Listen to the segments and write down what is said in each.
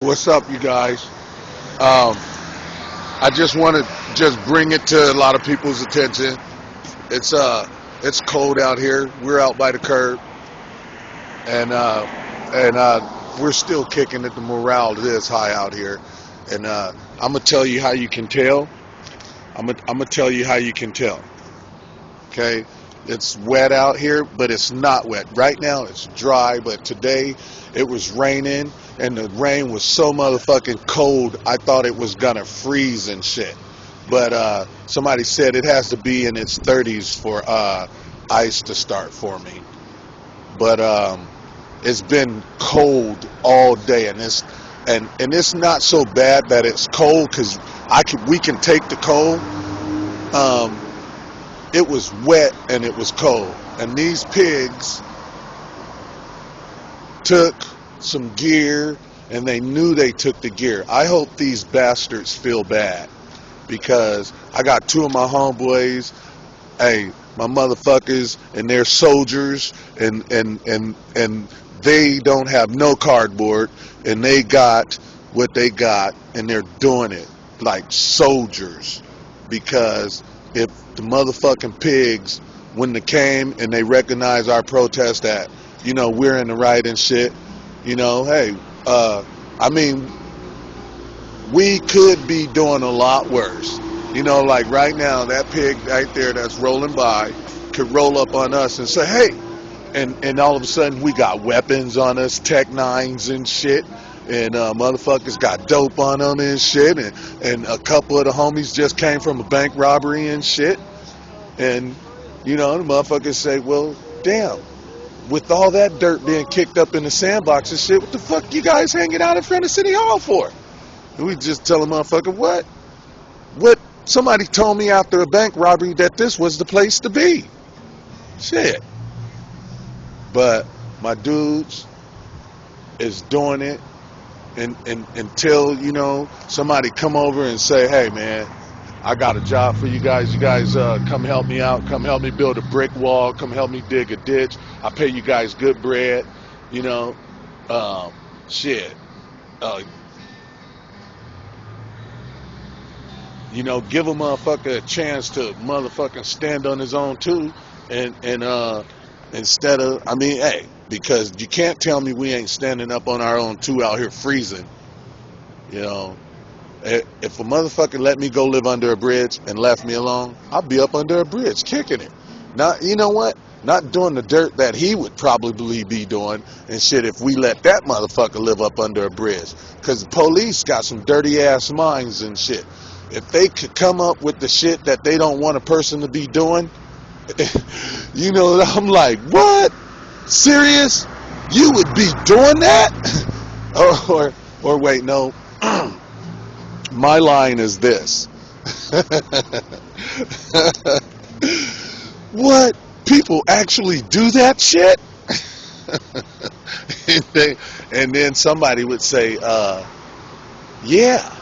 What's up, you guys? I just want to just bring it to a lot of people's attention. It's it's cold out here. We're out by the curb, and we're still kicking it. The morale is high out here, and I'm gonna tell you how you can tell. I'm gonna tell you how you can tell. Okay, it's wet out here, but it's not wet. Right now, it's dry, but today it was raining, and the rain was so motherfucking cold, I thought it was gonna freeze and shit. But somebody said it has to be in its 30s for ice to start forming. But it's been cold all day, and it's not so bad that it's cold because we can take the cold. Um, it was wet and it was cold, and these pigs took some gear, and they knew they took the gear. I hope these bastards feel bad because I got two of my homeboys, hey, my motherfuckers, and they're soldiers, and they don't have no cardboard, and they got what they got, and they're doing it like soldiers because if the motherfucking pigs, when they came and they recognized our protest that, we're in the right and shit, hey, I mean, we could be doing a lot worse. Like right now, that pig right there that's rolling by could roll up on us and say, hey, and all of a sudden we got weapons on us, Tech Nines and shit, and motherfuckers got dope on them and shit, and a couple of the homies just came from a bank robbery and shit, and the motherfuckers say, well, damn, with all that dirt being kicked up in the sandbox and shit, what the fuck you guys hanging out in front of City Hall for? And we just tell a motherfucker, what? Somebody told me after a bank robbery that this was the place to be. Shit. But my dudes is doing it, and until somebody come over and say, hey man, I got a job for you guys. You guys come help me out. Come help me build a brick wall. Come help me dig a ditch. I pay you guys good bread. Shit. Uh, give a motherfucker a chance to motherfucking stand on his own too, and instead of, I mean, hey, because you can't tell me we ain't standing up on our own too out here freezing. You know, if a motherfucker let me go live under a bridge and left me alone, I'd be up under a bridge kicking it. Not, you know what? Not doing the dirt that he would probably be doing and shit if we let that motherfucker live up under a bridge. Because the police got some dirty ass minds and shit. If they could come up with the shit that they don't want a person to be doing, I'm like, what? Serious? You would be doing that? or wait, no. My line is this. What? People actually do that shit? and then somebody would say, yeah.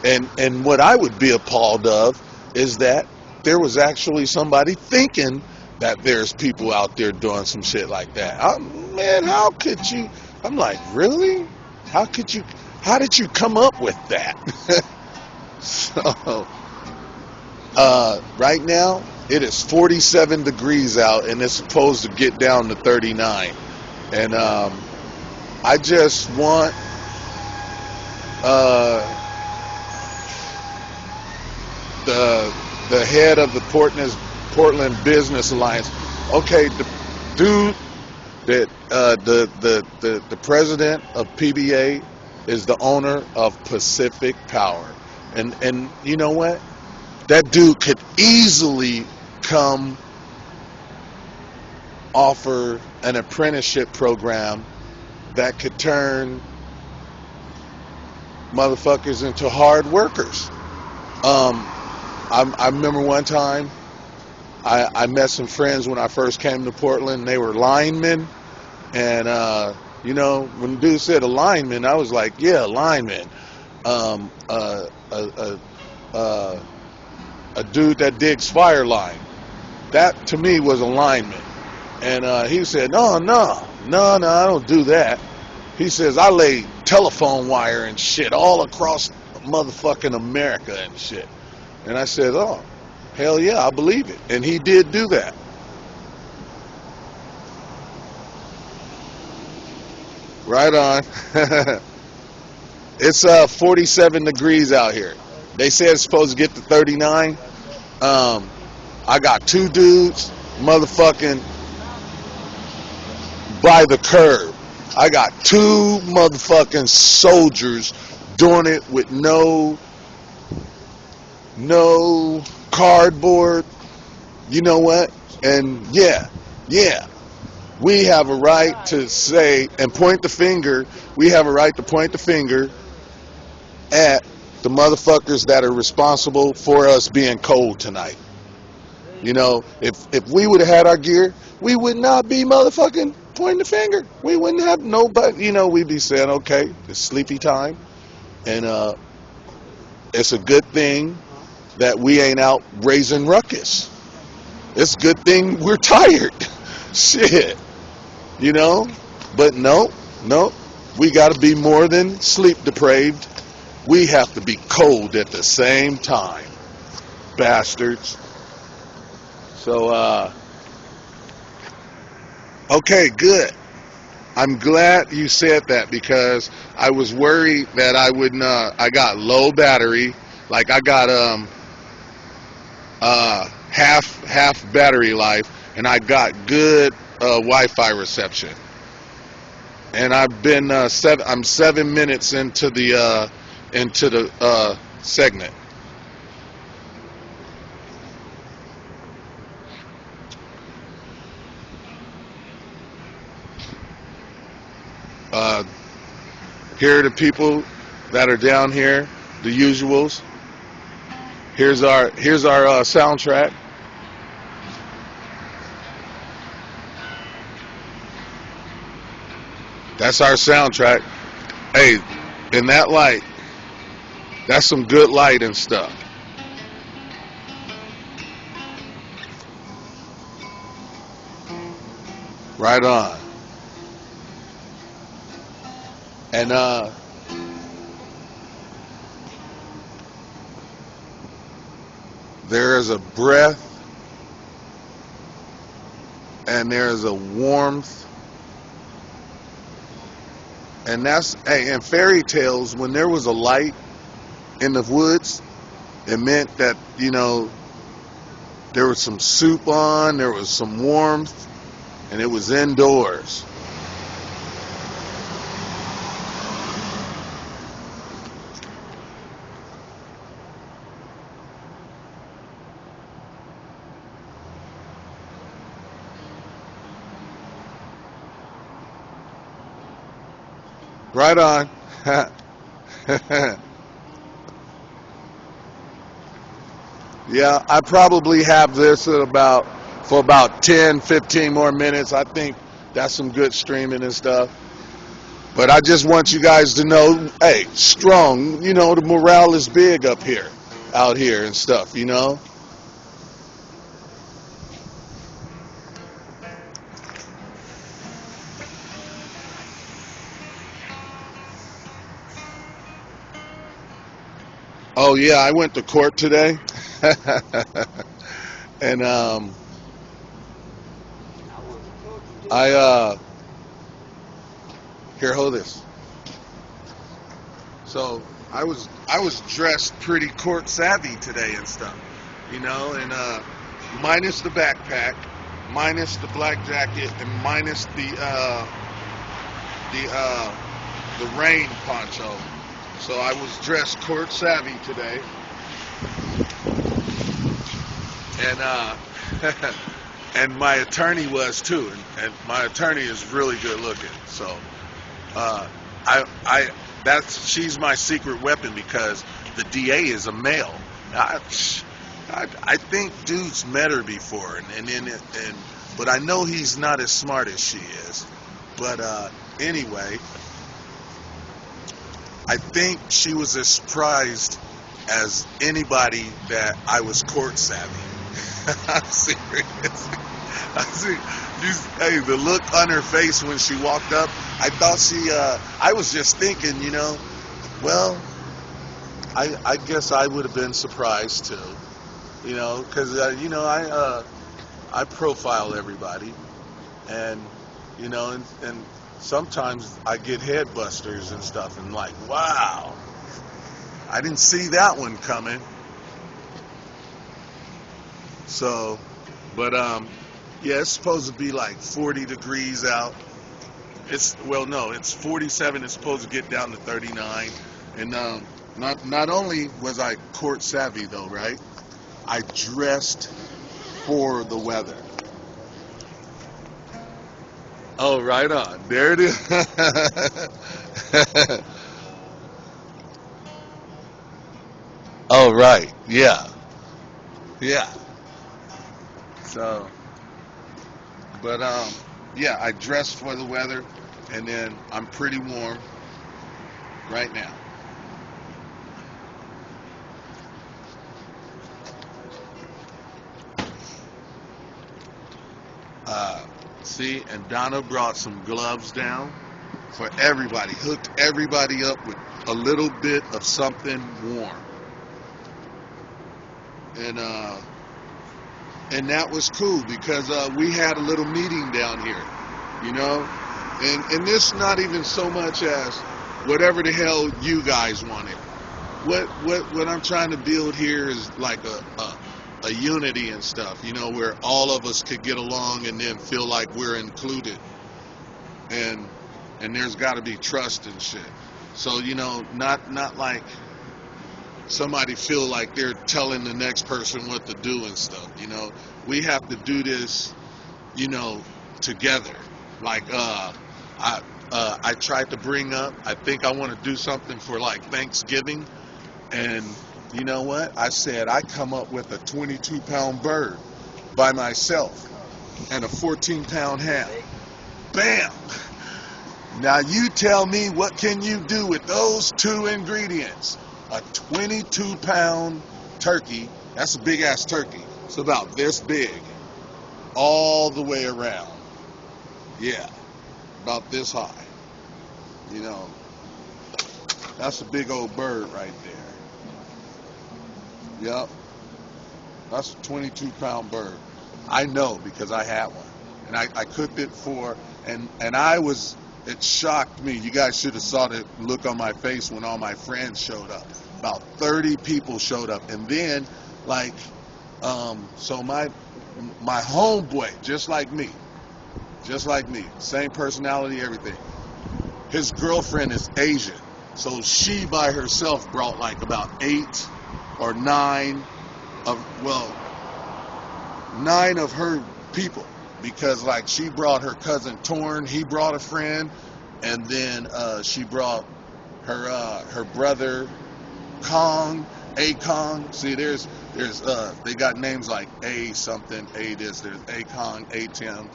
And what I would be appalled of is that there was actually somebody thinking that there's people out there doing some shit like that. Man, how could you? I'm like, really? How did you come up with that? So, right now, it is 47 degrees out, and it's supposed to get down to 39. And I just want the head of the Portland Business Alliance. Okay, the dude that the president of PBA is the owner of Pacific Power, and you know what? That dude could easily come offer an apprenticeship program that could turn motherfuckers into hard workers. I remember one time I met some friends when I first came to Portland. They were linemen, and when the dude said a lineman, I was like, yeah, lineman. A dude that digs fire line. That to me was a lineman. And he said, no, I don't do that. He says, I lay telephone wire and shit all across motherfucking America and shit. And I said, oh, hell yeah, I believe it. And he did do that. Right on. It's 47 degrees out here. They said it's supposed to get to 39. I got two dudes motherfucking by the curb. I got two motherfucking soldiers doing it with no cardboard. You know what? And yeah, we have a right to say and point the finger. We have a right to point the finger at the motherfuckers that are responsible for us being cold tonight. You know, if we would have had our gear, we would not be motherfucking pointing the finger. We wouldn't have nobody. You know, we'd be saying, okay, it's sleepy time, and it's a good thing that we ain't out raising ruckus. It's a good thing we're tired. Shit. You know? But no, we got to be more than sleep deprived. We have to be cold at the same time. Bastards. So, okay, good. I'm glad you said that because I was worried that I would not. I got low battery. Like I got half battery life, and I got good Wi-Fi reception. And I've been I'm 7 minutes into the segment. Here are the people that are down here, the usuals. Here's our soundtrack. That's our soundtrack. Hey, in that light, that's some good light and stuff. Right on. And there is a breath and there is a warmth, and that's, hey, in fairy tales, when there was a light in the woods, it meant that, you know, there was some soup on, there was some warmth, and it was indoors. Right on. Yeah, I probably have this at for about 10, 15 more minutes. I think that's some good streaming and stuff. But I just want you guys to know, hey, strong, you know, the morale is big out here and stuff, you know. Oh yeah, I went to court today. And I here, hold this. So I was dressed pretty court savvy today and stuff, you know, and minus the backpack, minus the black jacket, and minus the rain poncho. So I was dressed court savvy today, and and my attorney was too, and my attorney is really good looking. So she's my secret weapon because the DA is a male. I think dude's met her before, but I know he's not as smart as she is. But anyway, I think she was as surprised as anybody that I was court savvy. I'm serious. I see. Hey, the look on her face when she walked up, I thought I was just thinking, well, I guess I would have been surprised too, because, I profile everybody, and, and sometimes I get head busters and stuff, and like, wow, I didn't see that one coming. So, but yeah, it's supposed to be like 40 degrees out. No, it's 47. It's supposed to get down to 39. And not only was I court savvy though, right? I dressed for the weather. Oh, right on. There it is. Oh, right. Yeah. Yeah. So, but yeah, I dressed for the weather, and then I'm pretty warm right now. See, and Donna brought some gloves down for everybody, hooked everybody up with a little bit of something warm, and that was cool because we had a little meeting down here, you know, and this not even so much as whatever the hell you guys wanted. What I'm trying to build here is like a unity and stuff, where all of us could get along and then feel like we're included, and there's got to be trust and shit. So not like somebody feel like they're telling the next person what to do and stuff. We have to do this, together. Like I tried to bring up, I think I want to do something for like Thanksgiving, and you know what? I said I come up with a 22-pound bird by myself and a 14-pound ham. Bam! Now you tell me, what can you do with those two ingredients? A 22-pound turkey, that's a big-ass turkey. It's about this big, all the way around. Yeah, about this high. That's a big old bird right there. Yep, that's a 22-pound bird. I know because I had one, and I cooked it and it shocked me. You guys should have saw the look on my face when all my friends showed up. About 30 people showed up, and then so my homeboy, just like me, same personality, everything. His girlfriend is Asian, so she by herself brought like about 8 or 9 of her people, because like she brought her cousin Torn, he brought a friend, and then she brought her brother Kong, A Kong. See, there's they got names like A something, A this, there's A Kong, A Tim,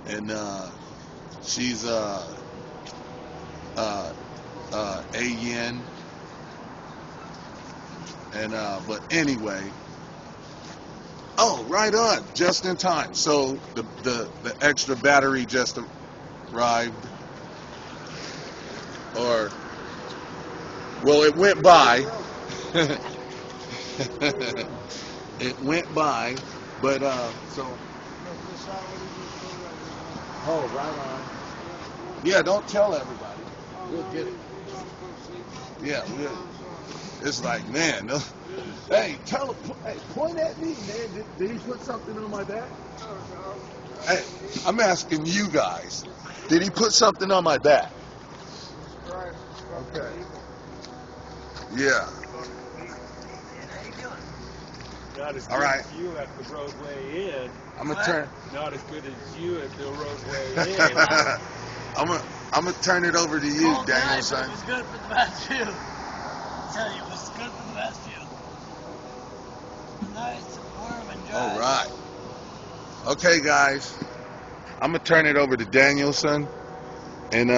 and she's A Yin, and but anyway. Oh, right on, just in time. So the extra battery just arrived, or well, it went by. It went by, but so. Oh, right on. Yeah, don't tell everybody. We'll get it. Yeah, it's like, man. Hey, point at me, man. Did he put something on my back? Hey, I'm asking you guys. Did he put something on my back? Okay. Yeah. Not as good All right. as you at the roadway in. I'm gonna turn. Not as good as you at the roadway in. I'm gonna turn it over to you, Daniel, son. It was good for the best view. I tell you, it was good for the best view. Nice and warm and dry. All right. Okay, guys. I'm gonna turn it over to Daniel, son, and